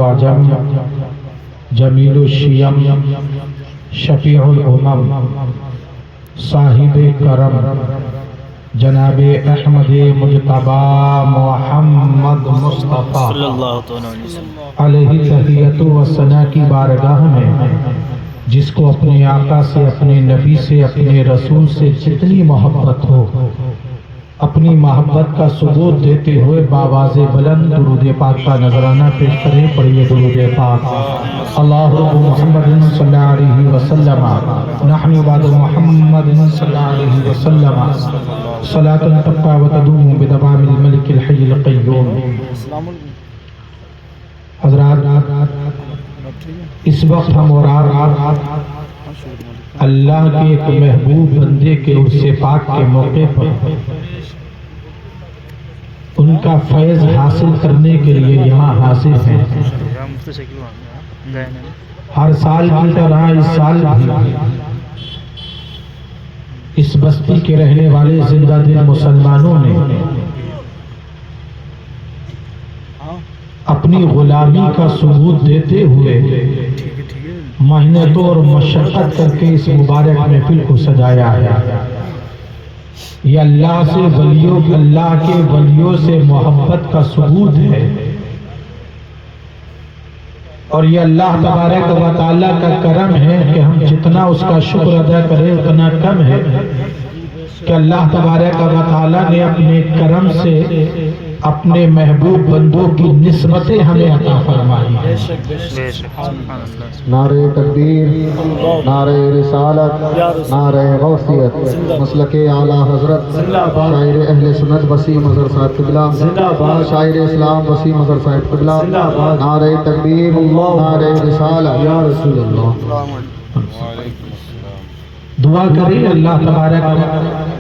وعجم جمیل الشیم شفیع الامم صاحب کرم جناب احمد مجتبی محمد مصطفیٰ علیہ تحیت و ثنا کی بارگاہ میں جس کو اپنے آقا سے، اپنے نبی سے، اپنے رسول سے جتنی محبت ہو، اپنی محبت کا ثبوت دیتے ہوئے بآواز بلند درود پاک کا نذرانہ پیش کریں۔ پڑھیے درود پاک۔ اللہ محمد صلی اللہ علیہ وسلم نحن بعد محمد صلی اللہ علیہ وسلم صلاة تبقى وتدوم بدوام الملك الحي القيوم۔ حضرات، اس وقت ہم اور آپ اللہ کے ایک محبوب بندے کے عرص پاک کے موقع پر ان کا فیض حاصل کرنے کے لیے یہاں حاضر ہیں۔ ہر سال کی طرح اس سال بھی اس بستی کے رہنے والے زندہ دل مسلمانوں نے اپنی غلامی کا ثبوت دیتے ہوئے محنتوں اور مشقت کر کے اس مبارک محفل کو سجایا ہے۔ یہ اللہ کے ولیوں سے محبت کا ثبوت ہے، اور یہ اللہ تبارک و تعالیٰ کا کرم ہے کہ ہم جتنا اس کا شکر ادا کریں اتنا کم ہے کہ اللہ تبارک و تعالیٰ نے اپنے کرم سے اپنے محبوب بندوں کی نسبتیں ہمیں عطا فرمائی ہیں۔ نعرہ تکبیر، نعرہ رسالت، نعرہ غوثیت، مسلک اعلیٰ حضرت شاعر اہل سنت وسیم اظہر صاحب قبلہ، شاعر اسلام وسیم اظہر صاحب قبلہ، نعرہ تکبیر، نعرہ رسالت، یا رسول اللہ۔ دعا کریں اللہ تبارک و تعالیٰ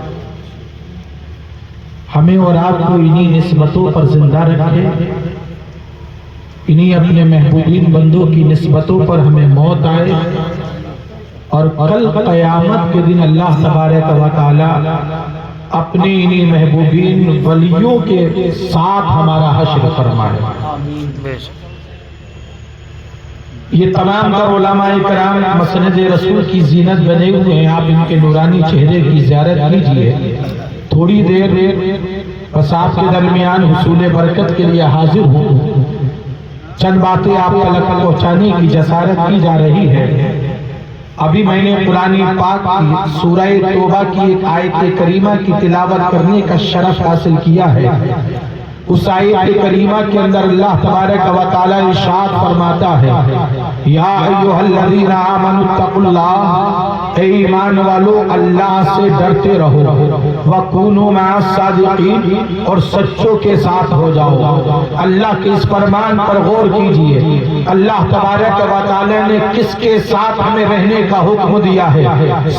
ہمیں اور آپ کو انہی نسبتوں پر زندہ رکھے، انہی اپنے محبوبین بندوں کی نسبتوں پر ہمیں موت آئے، اور کل قیامت کے دن اللہ تبارک و تعالی اپنے انہی محبوبین ولیوں کے ساتھ ہمارا حشر فرمائے۔ یہ تمام تر علماء کرام مسند رسول کی زینت بنے ہوئے ہیں، آپ ان کے نورانی چہرے کی زیارت کیجئے۔ تھوڑی دیر بس آپ کے درمیان حصول برکت کے لیے حاضر ہوں، چند باتیں آپ تک پہنچانے کی جسارت کی جا رہی ہے۔ ابھی میں نے قرآن پاک کی سورہ توبہ کی ایک آیت کریمہ کی تلاوت کرنے کا شرف حاصل کیا ہے۔ اس آیت کریمہ کے اندر اللہ تبارک و تعالی ارشاد فرماتا ہے، یا ایھا الذین آمنوا اتقوا اللہ، اے ایمان والو اللہ سے ڈرتے رہو، وکونوا مع الصادقین، اور سچوں کے ساتھ ہو جاؤ۔ اللہ کے اس فرمان پر غور کیجئے، اللہ تبارک و تعالی نے کس کے ساتھ ہمیں رہنے کا حکم دیا ہے؟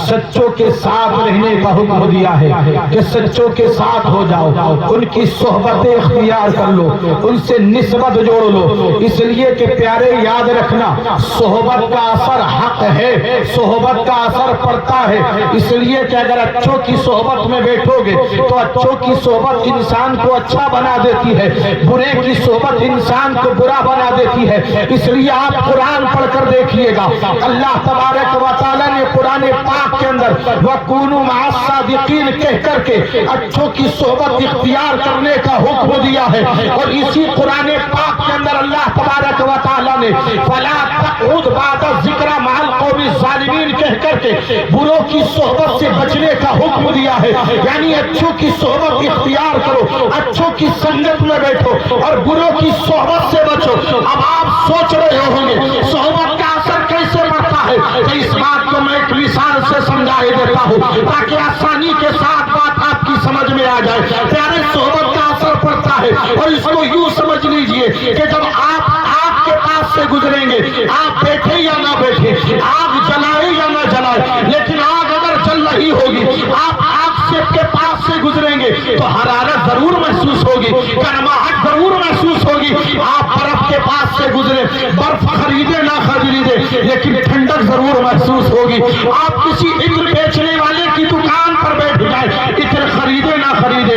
سچوں کے ساتھ رہنے کا حکم دیا ہے کہ سچوں کے ساتھ ہو جاؤ، ان کی صحبت اختیار کر لو، ان سے نسبت جوڑ لو۔ اس لیے کہ پیارے یاد رکھنا، صحبت کا اثر حق ہے، صحبت کا اثر پڑتا ہے۔ اس لیے کہ اگر اچھوں کی صحبت میں بیٹھو گے تو اچھوں کی صحبت انسان کو اچھا بنا دیتی ہے، برے کی صحبت انسان کو برا بنا دیتی ہے۔ اس لیے آپ قرآن پڑھ کر دیکھیے گا، اللہ تبارک و تعالی نے قرآن پاک کے اندر وَكُونُوا مَعَ الصَّادِقِينَ کہہ کر کے اچھوں کی صحبت اختیار کرنے کا حکم دیا ہے، اور اسی قرآن پاک کے اندر اللہ تبارک و تعالی نے فَلَا تَقْعُدْ بَعْدَ الذِّكْرَىٰ مَعَ الْقَوْمِ الظَّالِمِينَ کہہ کر کے بروں کی صحبت سے بچنے کا حکم دیا ہے۔ یعنی اچھوں کی صحبت اختیار کرو، اچھوں کی سنگت میں بیٹھو اور بروں کی صحبت سے بچو۔ اب آپ سوچ رہے ہوں گے صحبت کا اثر کیسے پڑتا ہے، تو اس بات کو میں ایک مثال سے سمجھائے دیتا ہوں تاکہ آسانی کے ساتھ بات آپ کی سمجھ میں آ جائے۔ پیارے صحبت کا اثر پڑتا ہے، اور اس کو یوں سمجھ لیجئے کہ جب آپ آگ کے پاس سے گزریں گے، آپ بیٹھے یا نہ بیٹھے، آگ جلائے یا نہ جلائے، لیکن آگ اگر جل رہی ہوگی، آپ آگ کے پاس سے گزریں گے تو حرارت ضرور محسوس ہوگی، گرماہٹ ضرور محسوس ہوگی۔ آپ برف کے پاس سے گزرے، برف خریدے نہ خریدے لیکن ٹھنڈک ضرور محسوس ہوگی۔ آپ کسی عطر بیچنے والے کی دکان پر بیٹھ جائیں، عطر خریدے نہ خریدے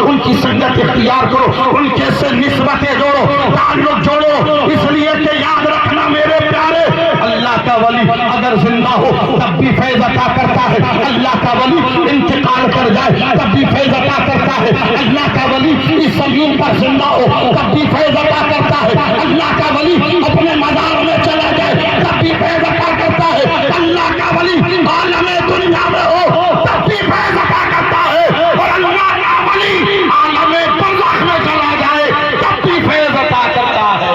ان کی سنگت اختیار کرو، ان کے سے نسبتیں جوڑو، تعلق جوڑو، اس لیے کہ یاد رکھنا میرے پیارے، اللہ کا ولی اگر زندہ ہو تب بھی فیض عطا کرتا ہے، اللہ کا ولی انتقال کر جائے تب بھی فیض عطا کرتا ہے، اللہ کا ولی اس زمین پر زندہ ہو تب بھی فیض عطا کرتا ہے، اللہ کا ولی اپنے مزار میں چلا جائے تب بھی فیض عطا کرتا ہے، اللہ کا ولی عالم دنیا میں ہو تب بھی فیض عطا کرتا ہے، اور اللہ کا ولی عالم برزخ میں چلا جائے تب بھی فیض عطا کرتا ہے۔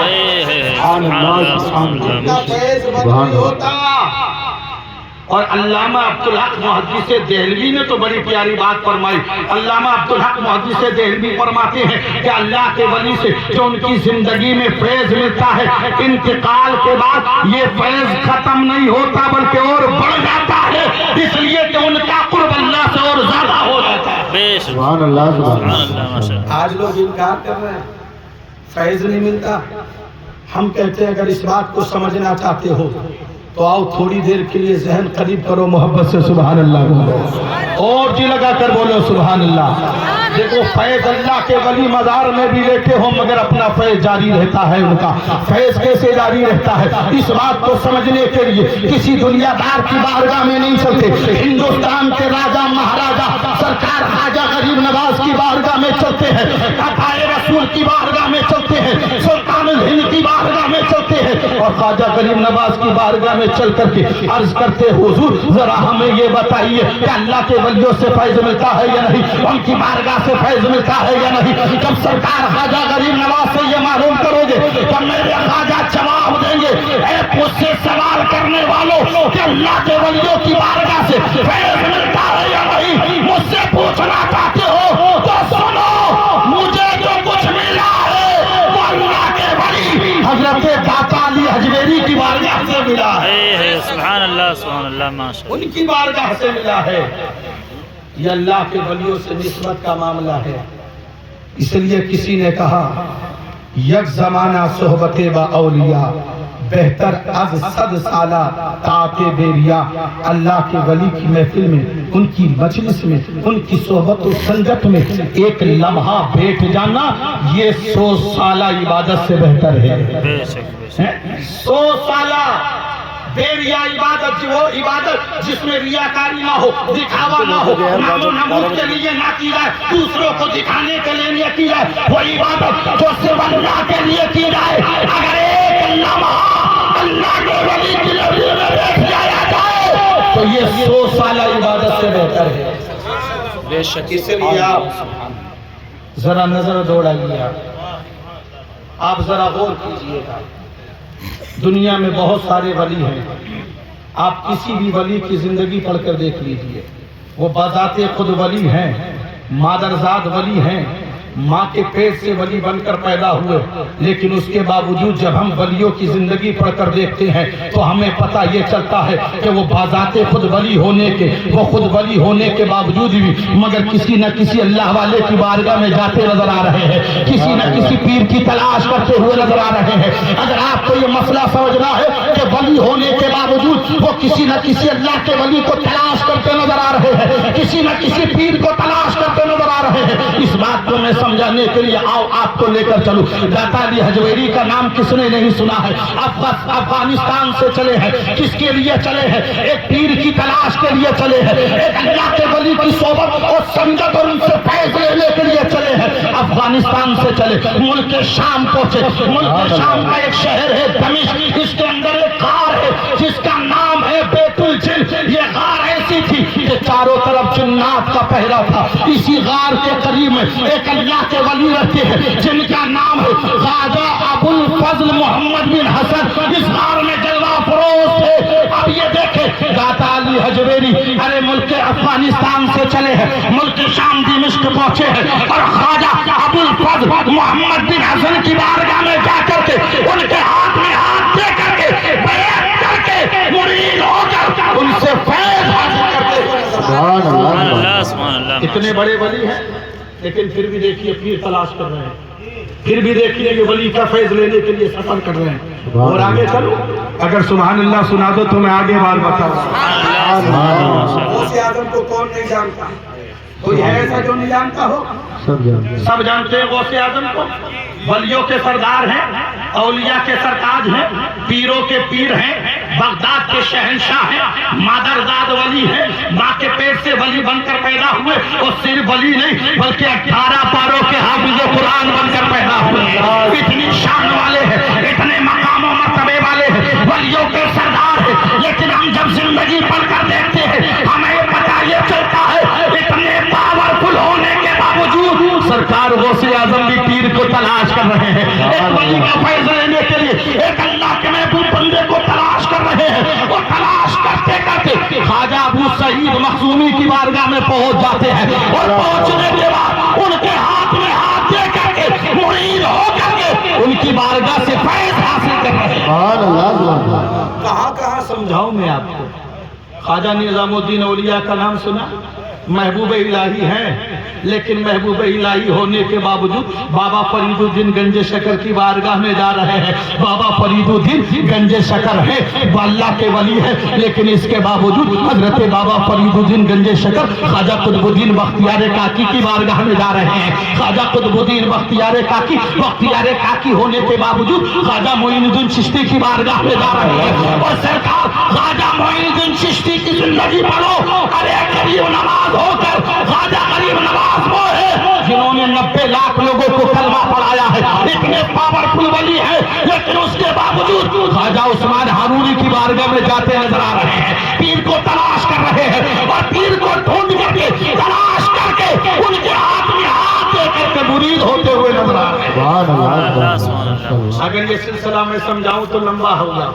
سبحان اللہ۔ اور علامہ عبدالحق محدث دہلوی نے تو بڑی پیاری بات فرمائی۔ علامہ عبدالحق محدث دہلوی فرماتے ہیں کہ اللہ کے ولی سے جو ان کی زندگی میں فیض ملتا ہے، انتقال کے بعد یہ فیض ختم نہیں ہوتا بلکہ اور بڑھ جاتا ہے، اس لیے کہ ان کا قرب اللہ سے اور زیادہ ہو جاتا ہے۔ بے شک، سبحان اللہ، سبحان سبحان اللہ۔ اللہ، ماشاء اللہ۔ آج لوگ انکار کر رہے ہیں، فیض نہیں ملتا۔ ہم کہتے ہیں اگر اس بات کو سمجھنا چاہتے ہو تو آؤ تھوڑی دیر کے لیے ذہن قریب کرو، محبت سے سبحان اللہ بولو، اور جی لگا کر بولو سبحان اللہ۔ دیکھو فیض اللہ کے ولی مزار میں بھی لیٹے ہوں مگر اپنا فیض جاری رہتا ہے، ان کا فیض کیسے جاری رہتا ہے اس بات کو سمجھنے کے لیے کسی دنیا دار کی بارگاہ میں نہیں چلتے، ہندوستان کے راجہ مہاراجہ سرکار خواجہ غریب نواز کی بارگاہ میں چلتے ہیں، عطائے رسول کی بارگاہ میں چلتے ہیں، سلطان الہند کی بارگاہ میں چلتے ہیں، اور خواجہ غریب نواز کی بارگاہ میں چل کر کے عرض کرتے حضور ذرا ہمیں یہ بتائیے کہ اللہ کے ولیوں سے فیض ملتا ہے یا نہیں، ان کی بارگاہ سے فیض ملتا ہے یا نہیں۔ جب سرکار خواجہ غریب نواز سے یہ معلوم کرو گے تو میرے خواجہ جواب دیں گے، اے مجھ سے سوال کرنے والوں کہ اللہ کے ولیوں کی بارگاہ سے فیض ملتا ہے یا نہیں، مجھ سے پوچھنا چاہتے ہو تو سنو، مجھے جو کچھ ملا ہے وہ اللہ کے ولی حضرت داتا علی حجویری کی بارگاہ سے ملا ہے، سبحان اللہ، سبحان اللہ، ماشاء اللہ۔ ان کی بارگاہ سے ملا ہے۔ یہ اللہ کے ولیوں سے نسبت کا معاملہ ہے، اس لیے کسی نے کہا یک زمانہ صحبت با اولیاء بہتر از 100 سالہ طاعت بیریا۔ اللہ کے ولی کی محفل میں، ان کی مجلس میں، ان کی صحبت و سنگت میں ایک لمحہ بیٹھ جانا یہ 100 سالہ عبادت سے بہتر ہے۔ بے شک، بے شک۔ 100 سالہ بیریا عبادت، وہ عبادت جس میں ریاکاری نہ ہو، دکھاوا نہ ہو، نام و نمود کے لیے نہ کی جائے، دوسروں کو دکھانے کے لیے کی جائے، وہ عبادت جو صرف اللہ کے لیے کی جائے، اگر ایک لمحہ اللہ کے ولی کی نظر میں بیٹھ جایا جائے تو یہ 100 سالہ عبادت سے بہتر ہے۔ بے شک، اس لیے آپ ذرا نظر دوڑائیے، آپ ذرا غور کیجئے گا، دنیا میں بہت سارے ولی ہیں، آپ کسی بھی ولی کی زندگی پڑھ کر دیکھ لیجئے، وہ بذات خود ولی ہیں، مادرزاد ولی ہیں، ماں کے پیٹ سے ولی بن کر پیدا ہوئے، لیکن اس کے باوجود جب ہم ولیوں کی زندگی پڑھ کر دیکھتے ہیں تو ہمیں پتہ یہ چلتا ہے کہ وہ بذات خود ولی ہونے کے، وہ خود ولی ہونے کے باوجود بھی مگر کسی نہ کسی اللہ والے کی بارگاہ میں جاتے نظر آ رہے ہیں، کسی نہ کسی پیر کی تلاش کرتے ہوئے نظر آ رہے ہیں۔ اگر آپ کو یہ مسئلہ سمجھنا ہے کہ ولی ہونے کے باوجود وہ کسی نہ کسی اللہ کے ولی کو تلاش کرتے نظر آ رہے ہیں، کسی نہ کسی پیر کو تلاش کرتے نظر آ رہے ہیں، اس بات کو میں سمجھانے کے لیے آؤ آپ کو لے کر چلوں۔ داتا علی حجویری کا نام کس نے نہیں سنا ہے؟ افغانستان سے چلے ہیں، کس کے لیے چلے ہیں؟ ایک پیر کی تلاش کے لیے چلے ہیں، ایک اللہ کے ولی کی صحبت اور سنگت اور ان سے فیض لینے کے لیے چلے ہیں۔ افغانستان سے چلے، ملک شام پہنچے، ملک شام کا ایک شہر ہے دمشق، اس کے اندر ایک غار ہے جس کا نام ہے بیت الجن۔ یہ غار ایسی تھی کہ چاروں طرف جنات کا پہرا تھا۔ اسی غار کے قریب میں ایک اللہ کے ولی رہتے ہیں جن کا نام ہے خواجہ ابو الفضل محمد بن حسن، اس غار میں جلوہ فروز تھے۔ اب یہ دیکھیں داتا علی حجویری ارے ملک افغانستان سے چلے ہیں، ملک شام دمشق پہنچے ہیں، اور خواجہ ابو الفضل محمد بن حسن کی بارگاہ میں جا کر کے ان کے ہاتھ میں ہاتھ دے کر کے بیعت کر کے مرید ہو کر ان سے فیض حاصل کرتے ہوئے سبحان سبحان اللہ۔ اللہ، سبحان اللہ۔ اتنے بڑے ولی ہیں لیکن پھر بھی دیکھیے پیر تلاش کر رہے ہیں، پھر بھی دیکھیے کہ ولی کا فیض لینے کے لیے سفر کر رہے ہیں۔ اور آگے چلو، اگر سبحان اللہ سنا دو تو میں آگے بات بتاؤں۔ غوث اعظم کو کون نہیں جانتا؟ کوئی ہے ایسا جو نہیں جانتا ہو؟ سب جانتے ہیں. سب جانتے ہیں غوث اعظم کو. ولیوں کے سردار ہیں، اولیاء کے سرتاج ہیں، پیروں کے پیر ہیں، بغداد کے شہنشاہ ہیں، مادرزاد ولی ہیں، ماں کے پیٹ سے ولی بن کر پیدا ہوئے. اور صرف ولی نہیں بلکہ 18 پاروں کے حافظ قرآن بن کر پیدا ہوئے. اتنی شان والے ہیں، اتنے مقام و مرتبے والے ہیں، ولیوں کے سردار ہیں. لیکن ہم جب زندگی پڑھ کر دیکھتے ہیں ہمیں پتہ یہ چلتا ہے اتنے پاورفل ہونے کے باوجود سرکار غوث اعظم بھی پیر کو تلاش کر رہے ہیں. ایک ولی کا فیض لینے کے لیے ایک اللہ کے محبوب بندے کو تلاش کر رہے ہیں. اور تلاش کرتے کرتے خواجہ ابو سعید مخزومی کی بارگاہ میں پہنچ جاتے ہیں. اور پہنچنے کے بعد ان کے ہاتھ میں ہاتھ دے کر کے مرید ہو کر کے ان کی بارگاہ سے فیض حاصل کر رہے ہیں. سبحان اللہ سبحان اللہ. کہاں سمجھاؤں میں آپ کو. خواجہ نظام الدین اولیاء کا نام سنا؟ محبوب الہی ہیں، لیکن محبوب الہی ہونے کے باوجود بابا فرید الدین گنج شکر کی بارگاہ میں جا رہے ہیں. بابا فرید الدین گنج شکر ہے، وہ اللہ کے ولی ہے، لیکن اس کے باوجود حضرت بابا فرید الدین گنج شکر خواجہ قطب الدین بختیار کاکی کی بارگاہ میں جا رہے ہیں. خواجہ قطب الدین بختیار کاکی ہونے کے باوجود خواجہ معین الدین چشتی کی بارگاہ میں جا رہے ہیں. اور سرکار خواجہ معین الدین چشتی کی زندگی پڑھو. ارے غریب نواز ہو کر خواجہ غریب نواز وہ ہے جنہوں نے 90 لاکھ لوگوں کو کلمہ پڑھایا ہے. اتنے پاورفل ولی ہے، لیکن اس کے باوجود خواجہ عثمان ہارونی کی بارگاہ میں جاتے نظر آ رہے ہیں. پیر کو تلاش کر رہے ہیں اور پیر کو ڈھونڈ کر کے تلاش کر کے ان کے ہاتھ میں ہاتھ دے کر کے مرید ہوتے ہوئے نظر آ رہے ہیں. سبحان اللہ. اگر یہ سلسلہ میں سمجھاؤں تو لمبا ہوگا،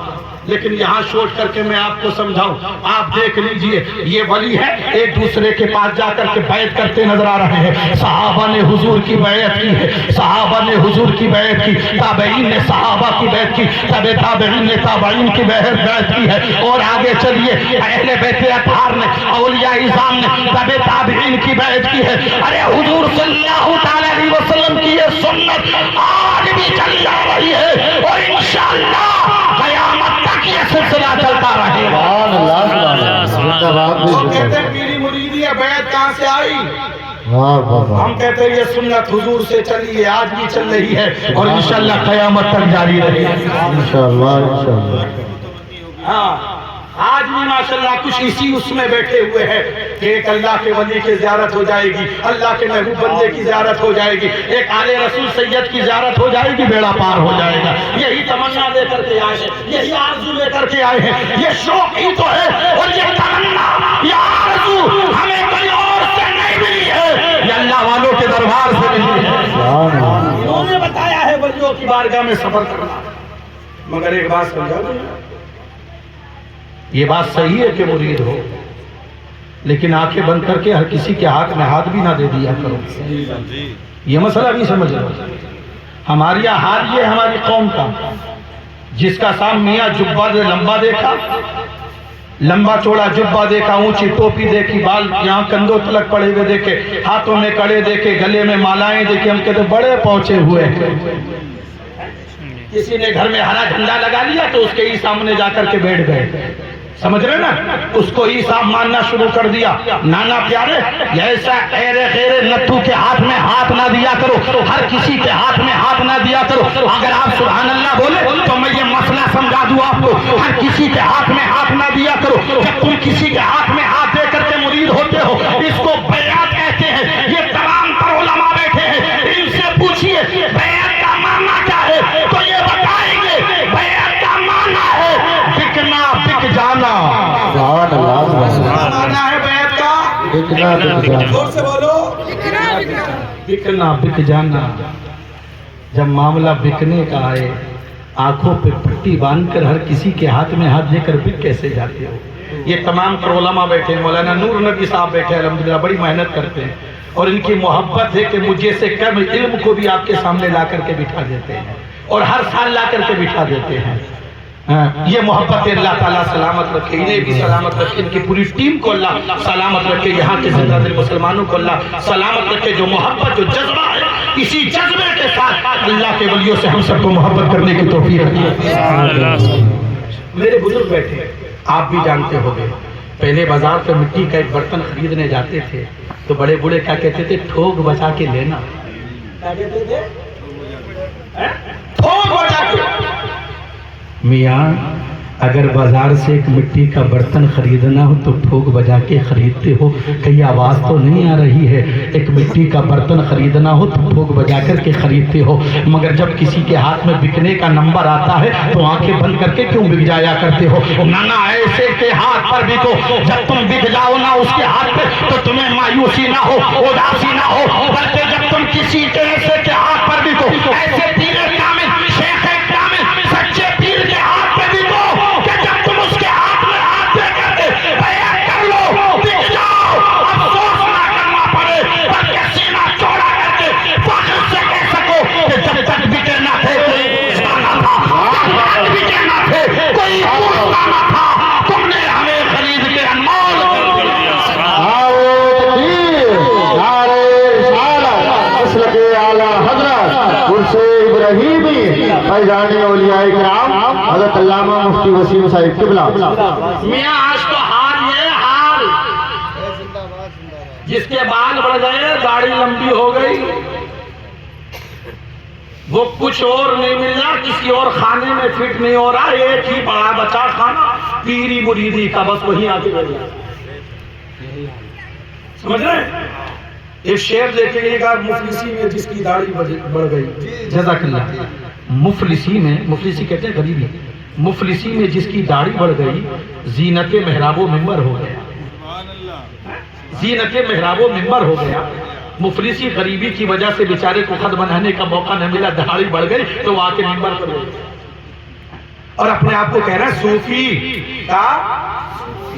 لیکن یہاں چھوڑ کر کے میں آپ کو سمجھاؤں. آپ دیکھ لیجئے یہ ولی ہے، ایک دوسرے کے پاس جا کر کے بیعت کرتے نظر آ رہے ہیں. صحابہ نے حضور کی بیعت کی ہے، صحابہ نے حضور کی بیعت کی، تابعین نے صحابہ کی بیعت کی، تابعین نے تابعین کی بیعت کی ہے. اور آگے چلیے اہل بیت اطہار نے، اولیاء اعظام نے تابعین کی بیعت کی ہے. ارے حضور صلی اللہ تعالی علیہ وسلم کی یہ سنت آج بھی چلی آ رہی ہے اور انشاءاللہ قیامت تک یہ سلسلہ چلتا رہے گا. سبحان اللہ سبحان اللہ. زندہ باد بھی ہم زندہ کہتے باد. ہیں پیری مریدی ہے، بیعت کہاں سے آئی؟ واہ واہ واہ. ہم کہتے ہیں یہ سنت حضور سے چلی ہے، آج بھی چل رہی ہے اور انشاءاللہ قیامت تک جاری رہے گی. انشاءاللہ انشاءاللہ. ہاں آج بھی ماشاءاللہ کچھ اسی اس میں بیٹھے ہوئے ہیں کہ ایک اللہ کے ولی کی زیارت ہو جائے گی، اللہ کے محبوب بندے کی زیارت ہو جائے گی، ایک آل رسول سید کی زیارت ہو جائے گی، بیڑا پار ہو جائے گا. یہی تمنا لے کر کے آئے ہیں، یہی آرزو لے کر کے آئے ہیں. یہ شوق ہی تو ہے اور یہ تمنا، یہ آرزو ہمیں کوئی اور سے نہیں ملی ہے، یہ اللہ والوں کے دربار سے ملی ہے. سبحان اللہ. انہوں نے بتایا ہے ولیوں کی بارگاہ میں سفر کرنا. مگر ایک بات سمجھا دوں، یہ بات صحیح ہے کہ مرید ہو، لیکن آنکھیں بند کر کے ہر کسی کے ہاتھ میں ہاتھ بھی نہ دے دیا کرو. یہ مسئلہ بھی سمجھ لو. ہماری حال یہ ہماری قوم کا، جس کا سام میاں جبہ لمبا دیکھا، لمبا چوڑا جبہ دیکھا، اونچی ٹوپی دیکھی، بال یہاں کندھوں تلک پڑے ہوئے دیکھے، ہاتھوں میں کڑے دیکھے، گلے میں مالائیں دیکھے، ہم کہتے بڑے پہنچے ہوئے ہیں. کسی نے گھر میں ہرا جھنڈا لگا لیا تو اس کے ہی سامنے جا کر کے بیٹھ گئے. سمجھ رہے نا؟ اس کو عیسیٰ ماننا شروع کر دیا. نانا پیارے ایسا خیرے نتھو کے ہاتھ میں ہاتھ نہ دیا کرو، ہر کسی کے ہاتھ میں ہاتھ نہ دیا کرو. اگر آپ سبحان اللہ بولے تو میں یہ مسئلہ سمجھا دوں آپ کو. ہر کسی کے ہاتھ میں ہاتھ نہ دیا کرو. جب تم کسی کے ہاتھ میں ہاتھ دے کر کے مرید ہوتے ہو، اس کو بیعت کہتے ہیں. یہ تمام پر علماء بیٹھے ہیں، ان سے پوچھئے بیعت کا معنی کیا ہے تو یہ بتائیں گے. بیعت کا معنی ہے بکنا بک جانا. سبحان اللہ سبحان اللہ. معنی ہے بیعت کا بکنا بک جانا. زور سے بولو، بکنا بک جانا. جب معاملہ بکنے کا آئے، آنکھوں پہ پٹی باندھ کر ہر کسی کے ہاتھ میں ہاتھ دے کر بک کیسے جاتے ہو؟ یہ تمام پر علماء بیٹھے ہیں. مولانا نور نبی صاحب بیٹھے ہیں، الحمدللہ بڑی محنت کرتے ہیں اور ان کی محبت ہے کہ مجھے سے کم علم کو بھی آپ کے سامنے لا کر کے بٹھا دیتے ہیں اور ہر سال لا کر کے بٹھا دیتے ہیں. یہ محبت اللہ تعالیٰ سلامت رکھے، انہیں بھی سلامت رکھے، ان کی پوری ٹیم کو اللہ سلامت رکھے، یہاں کے زندہ دل مسلمانوں کو اللہ سلامت رکھے. جو محبت، جو جذبہ ہے، اسی جذبے کے ساتھ اللہ کے ولیوں سے ہم سب کو محبت کرنے کی توفیق عطا. میرے بزرگ بیٹھے، آپ بھی جانتے ہو گے، پہلے بازار سے مٹی کا ایک برتن خریدنے جاتے تھے تو بڑے بوڑھے کیا کہتے تھے؟ ٹھوک بچا کے لینا. کیا کہتے تھے؟ ٹھوک بچا کے. میاں اگر بازار سے ایک مٹی کا برتن خریدنا ہو تو ٹھوک بجا کے خریدتے ہو. کہیں آواز تو نہیں آ رہی ہے؟ ایک مٹی کا برتن خریدنا ہو تو ٹھوک بجا کر کے خریدتے ہو. مگر جب کسی کے ہاتھ میں بکنے کا نمبر آتا ہے تو آنکھیں بند کر کے کیوں بک جایا کرتے ہو؟ نانا ایسے کے ہاتھ پر بکو جب تم بک جاؤ نا اس کے ہاتھ پہ تو تمہیں مایوسی نہ ہو، اداسی نہ ہو، بلکہ جب تم کسی ایسے کے ہاتھ پر بکو، ایسے پیر کامل، شیخ کامل، سچے پیر کے ہاتھ پہ بکو کہ جب تم اس کے ہاتھ میں ہاتھ دے کر کے بیعت کر لو، بک جاؤ، افسوس نہ کرنا پڑے بلکہ سینہ چوڑا کر کے فخر سے کہہ سکو کہ جب تک بکے نہ تھے کوئی پوچھتا نہ تھا، جب تک بکے نہ تھے کوئی پوچھتا نہ تھا، تم نے ہمیں خرید کے انمول کر دیا. اولیاء کرام حضرت علامہ مفتی وسیم صاحب قبلہ. میاں آج تو حال یہ حال جس کے بال بڑھ گئے، داڑھی لمبی ہو گئی، وہ کچھ اور نہیں مل رہا، کسی اور خانے میں فٹ نہیں ہو رہا، ایک ہی بڑا بچا کھانا پیری مریدی کا، بس وہی آ کے بیٹھ گیا. سمجھ رہے ہیں؟ ایک شعر دیکھیں گا، مفلسی میں جس کی داڑھی بڑھ گئی. جزاک اللہ. مفلسی کہتے ہیں غریبی. مفلسی میں جس کی داڑھی بڑھ گئی، زینت محراب و ممبر ہو گیا. زینت محراب و ممبر ہو گیا. مفلسی غریبی کی وجہ سے بیچارے کو خط بنانے کا موقع نہ ملا، داڑھی بڑھ گئی تو وہ آ کے ممبر پر ہو گیا اور اپنے آپ کو کہہ رہا ہے صوفی کا.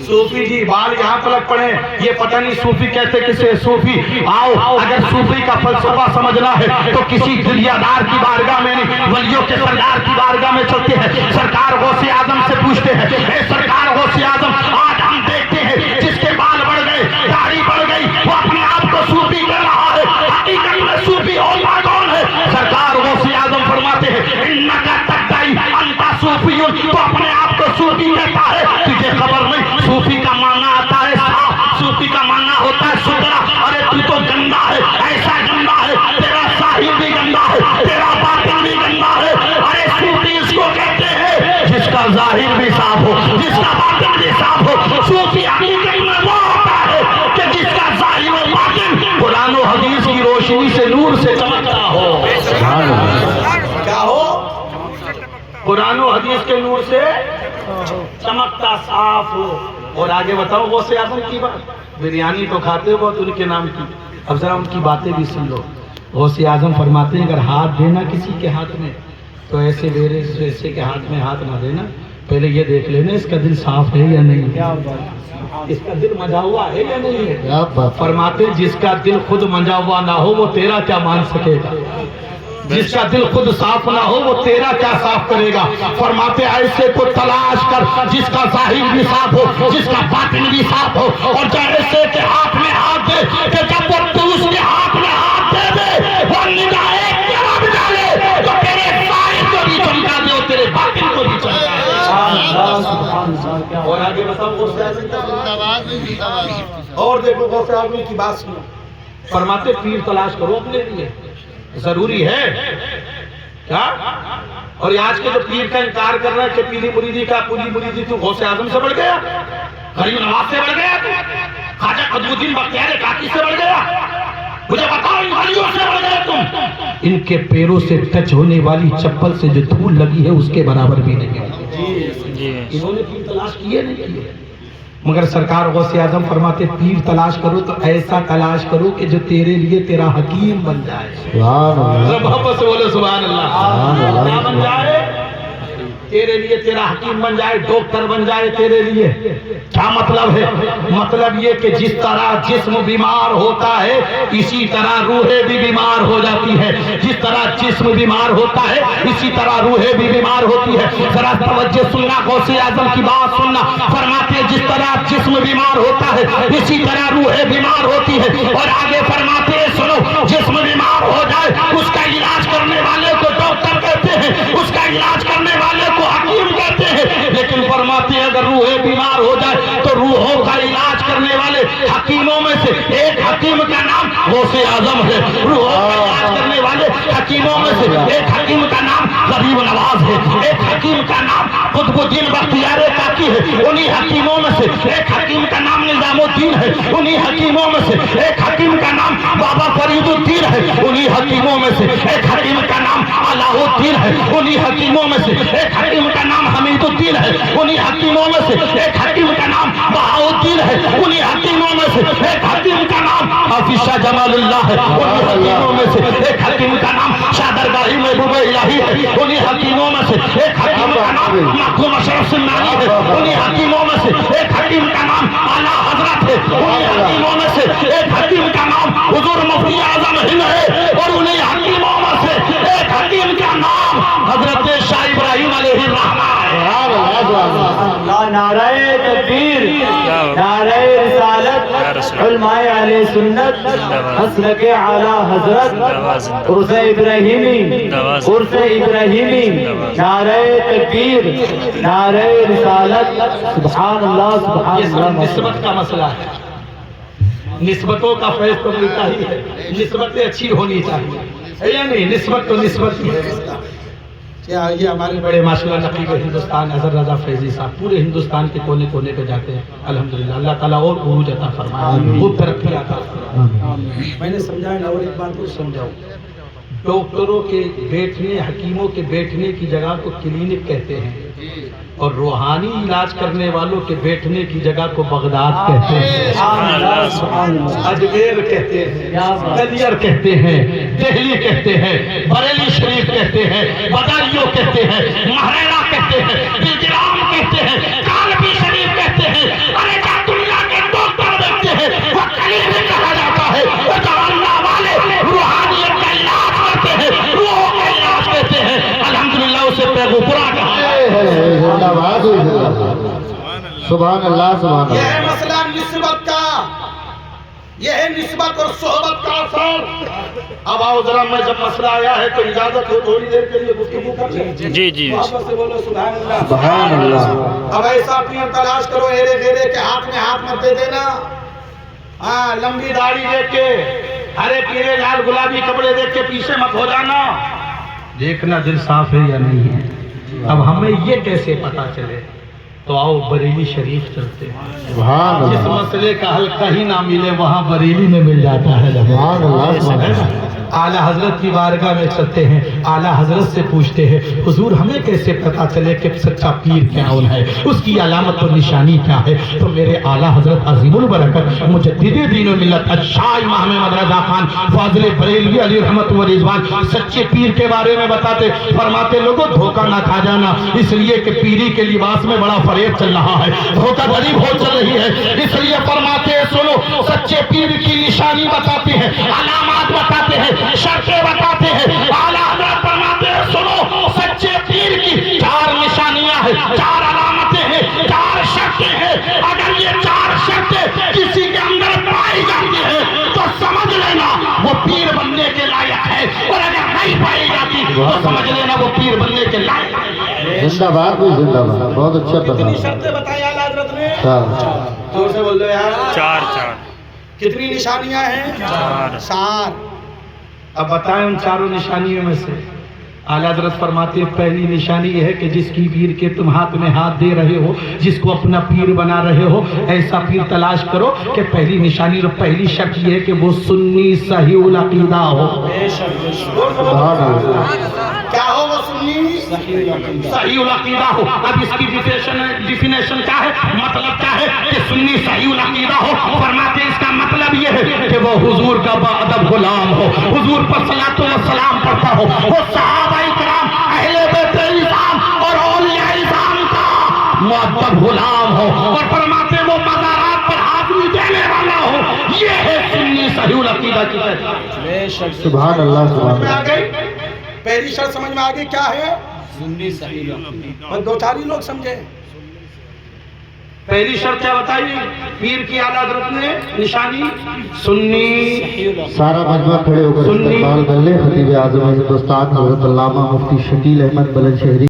صوفی جی بال یہاں پلک پڑے، یہ پتہ نہیں صوفی کہتے کسے صوفی. آؤ اگر صوفی کا فلسفہ سمجھنا ہے تو کسی دریادار کی بارگاہ میں نہیں، ولیوں کے سردار کی بارگاہ میں چلتے ہیں، سرکار غوث اعظم سے پوچھتے ہیں، اے سرکار غوث اعظم، آج ہم دیکھتے ہیں جس کے بال بڑھ گئے، داڑھی بڑھ گئی، وہ اپنے آپ کو صوفی کہہ رہا ہے، حقیقت میں صوفی ہوتا کون ہے؟ سرکار غوث اعظم فرماتے ہیں انکا تدعی انتا صوفی، تو اپنے آپ کو صوفی کہتا ہے. تجھے خبر نہیں صوفی کا معنی آتا ہے صاف، صوفی کا معنی ہوتا ہے ستھرا. ارے تو تو گندا ہے، ایسا گندا ہے، تیرا ظاہر بھی گندا ہے، تیرا باطن بھی گندا ہے. ارے صوفی اس کو کہتے ہیں جس کا ظاہر بھی صاف ہو، جس کا باطن بھی صاف ہو. صوفی حقیقت میں وہ ہوتا ہے کہ جس کا ظاہر و باطن قرآن و حدیث کی روشنی سے نور سے چمکتا ہو. کیا ہو؟ قرآن و حدیث کے نور سے چمکتا صاف ہو. اور آگے بتاؤ غوث اعظم کی بات. بریانی تو کھاتے ہو بہت ان کے نام کی، اب ذرا ان کی باتیں بھی سن لو. غوث اعظم فرماتے ہیں اگر ہاتھ دینا کسی کے ہاتھ میں تو ایسے میرے ایسے کے ہاتھ میں ہاتھ نہ دینا، پہلے یہ دیکھ لینا اس کا دل صاف ہے یا نہیں، اس کا دل منجا ہوا ہے یا نہیں ہے. فرماتے ہیں جس کا دل خود منجا ہوا نہ ہو وہ تیرا کیا مان سکے گا، جس کا دل خود صاف نہ ہو وہ تیرا کیا صاف کرے گا. فرماتے ایسے کو تلاش کر جس کا ظاہر بھی صاف ہو، جس کا باطن بھی صاف ہو، اور جو ایسے کے ہاتھ میں ہاتھ دے کہ جب وہ تو اس کے ہاتھ میں ہاتھ دے دے وہ نگاہ ایک طرف ڈالے تو تیرے ظاہر کو بھی چمکا دے اور تیرے باطن کو بھی چمکا دے. اور آگے بتاؤ غوث اعظم اور دیکھو غوث اعظم کی بات سنو. فرماتے پیر تلاش کرو اپنے لیے، ضروری ہے کیا؟ اور آج کے جو پیر کا انکار کر رہا ہے کہ پیری مریدی کا پوری مریدی تو غوث اعظم سے بڑھ گیا، غریب نواز سے بڑھ گیا، خواجہ قطب الدین بختیار کاکی سے بڑھ گیا، مجھے بتاؤ ان ولیوں سے بڑھ گئے تم؟ ان کے پیروں سے ٹچ ہونے والی چپل سے جو دھول لگی ہے اس کے برابر بھی نہیں ہے. انہوں نے پیر تلاش کیے نہیں کیے. مگر سرکار غوث اعظم فرماتے پیر تلاش کرو تو ایسا تلاش کرو کہ جو تیرے لیے تیرا حکیم بن جائے. سبحان اللہ. محبت سے بولو سبحان اللہ. کیا بن جائے؟ تیرے لیے تیرا حکیم بن جائے، ڈاکٹر بن جائے تیرے لیے. کیا مطلب ہے؟ مطلب یہ کہ جس طرح جسم بیمار ہوتا ہے اسی طرح روحیں بھی بیمار ہو جاتی ہے. جس طرح جسم بیمار ہوتا ہے اسی طرح روحیں بھی بیمار ہوتی ہے. ذرا توجہ سننا، غوث اعظم کی بات سننا. فرماتے ہیں جس طرح جسم بیمار ہوتا ہے اسی طرح روحیں بیمار ہوتی ہے. اور آگے فرماتے ہیں سنو، جسم بیمار ہو جائے اس کا علاج کرنے والے کو ڈاکٹر کہتے ہیں، اس کا علاج کرنے والے کو حکیم کہتے ہیں. لیکن فرماتے ہیں اگر روحیں بیمار ہو جائے تو روحوں کا علاج کرنے کرنے والے حکیموں میں سے ایک حکیم کا نام غوث اعظم ہے، روحوں کا علاج کرنے والے حکیموں میں سے ایک حکیم کا نام غریب نواز ہے، ایک حکیم کا نام قطب الدین بختیار کاکی ہے، انہی حکیموں میں سے ایک حکیم کا نام نظام الدین ہے، انہی حکیموں میں سے ایک حکیم کا نام بابا فرید الدین ہے، انہی حکیموں میں سے ایک حکیم کا نام الہ الدین ہے، انہی حکیموں میں سے ایک حکیم کا نام حمید الدین ہے، انہی حکیموں میں سے ایک حکیم کا نام بہاء الدین ہے، انہی حکیموں میں سے ایک حکیم کا نام حافظ شاہ جمال اللہ ہے، انہی حکیموں میں سے ایک حکیم کا نام شاہ درگاہی محبوب الہی ہے، انہی حکیموں میں سے ایک حکیم کا نام محکوم اشرف سنانی ہے، انہی حکیموں میں سے ایک حکیم کا نام اعلیٰ حضرت ہے، انہی حکیموں میں سے ایک حکیم کا نام حضور مفتی اعظم ہند ہے، اور انہی حکیموں میں سے ایک حکیم کا نام حضرت شاہ ابراہیم علیہ الرحمہ ہے۔ نعرہ تکبیر، نعرہ رسالت، علماء اہل سنت، مسلک اعلی حضرت، عرس ابراہیمی، عرس ابراہیمی، نعرہ تکبیر، نعرہ رسالت، سبحان اللہ سبحان یہ سب اللہ۔ نسبت کا مسئلہ ہے، نسبتوں کا فیض تو ملتا ہی ہے، نسبتیں اچھی ہونی چاہیے، ہے یا نہیں؟ نسبت تو نسبت ہی ہے۔ یہ ہمارے بڑے ماشاءاللہ نقیب ہندوستان اظہر رضا فیضی صاحب پورے ہندوستان کے کونے کونے پہ جاتے ہیں، الحمدللہ اللہ تعالیٰ اور عروج عطا فرمائے، خوب ترقی عطا فرمائے۔ میں نے سمجھایا نا، اور ایک بات اور سمجھاؤں، ڈاکٹروں کے بیٹھنے، حکیموں کے بیٹھنے کی جگہ کو کلینک کہتے ہیں، اور روحانی علاج کرنے والوں کے بیٹھنے کی جگہ کو بغداد کہتے ہیں، اجمیر کہتے ہیں، گلیئر کہتے ہیں، دہلی کہتے ہیں، بریلی شریف کہتے ہیں، بدایوں کہتے ہیں، مہرینا کہتے ہیں، بلجرام کہتے ہیں، کالبی شریف کہتے ہیں، ارے کیا دنیا کے ڈاکٹر دیکھتے ہیں، وہ کلینک کہا جاتا ہے، وہ جو اللہ والے روحانیت کا علاج کرتے ہیں، روحوں کا علاج کرتے ہیں، الحمدللہ اسے پیغمبرا کہا ہے۔ سبحان اللہ سبحان یہ ہے اللہ۔ مسئلہ نسبت کا، یہ ہے نسبت اور صحبت کا اثر۔ اب آؤ ذرا، میں جب مسئلہ آیا ہے تو اجازت ہو تھوڑی دیر کے لیے گفتگو کر لیں؟ جی جی محبت سے بولو سبحان اللہ۔ سبحان اللہ۔ اب ایسا پیر تلاش کرو ایرے گیرے کے ہاتھ میں ہاتھ مت دے دینا، ہاں لمبی داڑھی دیکھ کے، ہرے پیرے لال گلابی کپڑے دیکھ کے پیچھے مت ہو جانا، دیکھنا دل صاف ہے یا نہیں ہے۔ اب ہمیں یہ کیسے پتا چلے؟ تو آؤ بریلی شریف چلتے ہیں، سبحان جس اللہ۔ مسئلے کا حل کہیں نہ ملے وہاں بریلی میں مل جاتا ہے۔ سبحان اللہ سبحان اللہ۔ اعلیٰ حضرت کی بارگاہ میں چلتے ہیں، اعلیٰ حضرت سے پوچھتے ہیں حضور ہمیں کیسے پتا چلے کہ سچا پیر کیا ہے، اس کی علامت و نشانی کیا ہے؟ تو میرے اعلیٰ حضرت عظیم البرکت مجدد دین و ملت شاہ امام احمد رضا خان فاضل بریلوی علیہ رحمت و رضوان سچے پیر کے بارے میں بتاتے، فرماتے لوگوں دھوکہ نہ کھا جانا، اس لیے کہ پیری کے لباس میں بڑا فریب چل رہا ہے، دھوکہ دھڑی بہت چل رہی ہے، اس لیے فرماتے ہیں سنو سچے پیر کی نشانی بتاتے ہیں، علامات بتاتے ہیں، شرطیں بتاتے ہیں۔ اعلیٰ حضرت فرماتے ہیں سنو سچے پیر کی 4 نشانیاں ہیں، 4 علامتیں ہیں، 4 شرطیں ہیں، اگر یہ 4 شرطیں کسی کے اندر پائی جاتی ہیں تو سمجھ لینا وہ پیر بننے کے لائق ہے، اور اگر نہیں پائی جاتی تو سمجھ لینا وہ پیر بننے کے لائق ہے۔ زندہ باد بھی زندہ باد، بہت اچھا کتنی بتا۔ شرطیں بتائی اعلیٰ حضرت نے؟ ہاں۔ زور سے بول دو یار۔ 4 کتنی نشانیاں ہیں؟ 4 4۔ اب بتائیں ان 4 نشانیوں میں سے۔ اعلیٰ حضرت فرماتے ہیں پہلی نشانی یہ ہے کہ جس کی پیر کے تم ہاتھ میں ہاتھ دے رہے ہو، جس کو اپنا پیر بنا رہے ہو، ایسا پیر تلاش کرو کہ پہلی نشانی اور پہلی شرط یہ ہے کہ وہ سنی صحیح العقیدہ ہو۔ سبحان اللہ۔ کیا ہو وہ سنی صحیح العقیدہ ہو۔ اب اس کی ڈیفینیشن کیا ہے، مطلب کیا ہے کہ سنی صحیح العقیدہ ہو؟ فرماتے ہیں اس کا مطلب یہ ہے کہ وہ حضور کا باادب غلام ہو، حضور پر صلاۃ و سلام پڑھتا ہو، وہ صحابہ کرام اہل بیت اعظام اور اولیاء اعظام کا مؤدب غلام ہو، اور فرماتے ہیں وہ مزارات پر حاضری دینے والا ہو۔ یہ ہے سنی صحیح العقیدہ کی پہچان۔ سبحان اللہ سبحان سمجھ میں آ اللہ۔ گئی؟ پہلی شرط سمجھ میں آ گئی کیا ہے؟ سنی صحیح العقیدہ۔ اور 2-4 ہی لوگ سمجھے۔ پہلی شرط کیا بتائی پیر کی اعلیٰ حضرت نے؟ نشانی سنی۔ سارا مجمع کھڑے ہو کر استقبال کر لے خطیب اعظم ہندوستان حضرت علامہ مفتی شکیل احمد بلند شہری